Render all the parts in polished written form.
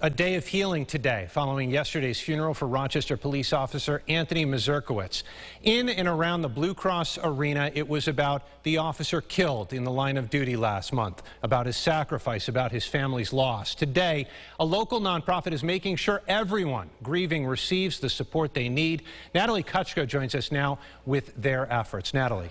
A day of healing today following yesterday's funeral for Rochester police officer Anthony Mazurkiewicz. In and around the Blue Cross Arena, it was about the officer killed in the line of duty last month, about his sacrifice, about his family's loss. Today, a local nonprofit is making sure everyone grieving receives the support they need. Natalie Kutchko joins us now with their efforts. Natalie.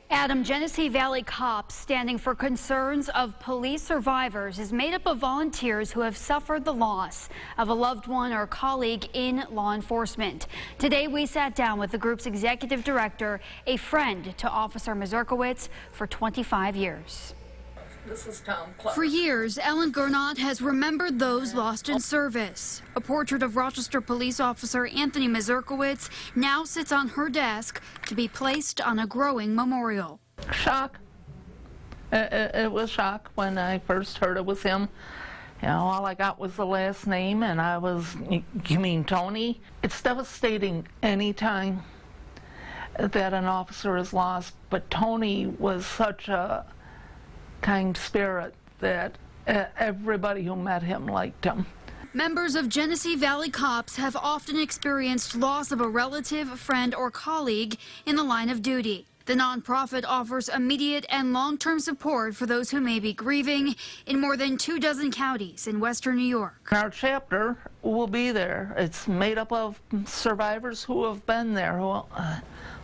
Adam, Genesee Valley C.O.P.S, standing for Concerns of Police Survivors, is made up of volunteers who have suffered the loss of a loved one or colleague in law enforcement. Today, we sat down with the group's executive director, a friend to Officer Mazurkiewicz for 25 years. For years, Ellen Gernot has remembered those lost in service. A portrait of Rochester police officer Anthony Mazurkiewicz now sits on her desk to be placed on a growing memorial. Shock. It was shock when I first heard it was him. You know, all I got was the last name, and I was, you mean Tony? It's devastating any time that an officer is lost, but Tony was such a kind spirit that everybody who met him liked him. Members of Genesee Valley C.O.P.S have often experienced loss of a relative, friend, or colleague in the line of duty. The nonprofit offers immediate and long-term support for those who may be grieving in more than 24 counties in western New York. Our chapter will be there. It's made up of survivors who have been there, who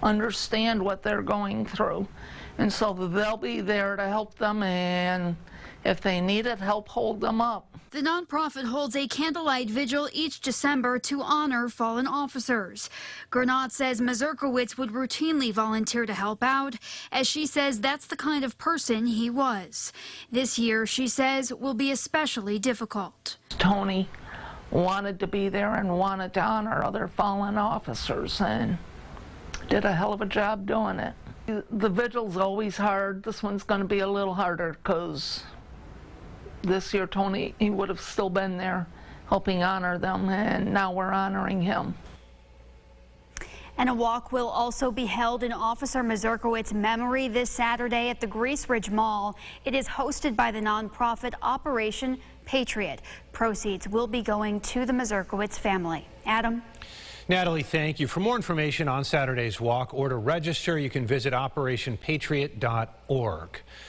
understand what they're going through. And so they'll be there to help them, and if they need it, help hold them up. The nonprofit holds a candlelight vigil each December to honor fallen officers. Gernot says Mazurkiewicz would routinely volunteer to help out, as she says that's the kind of person he was. This year, she says, will be especially difficult. Tony wanted to be there and wanted to honor other fallen officers, and did a hell of a job doing it. The vigil's always hard. This one's going to be a little harder because this year Tony, he would have still been there helping honor them, and now we're honoring him. And a walk will also be held in Officer Mazurkiewicz's memory this Saturday at the Grease Ridge Mall. It is hosted by the nonprofit Operation Patriot. Proceeds will be going to the Mazurkiewicz family. Adam? Natalie, thank you. For more information on Saturday's walk or to register, you can visit operationpatriot.org.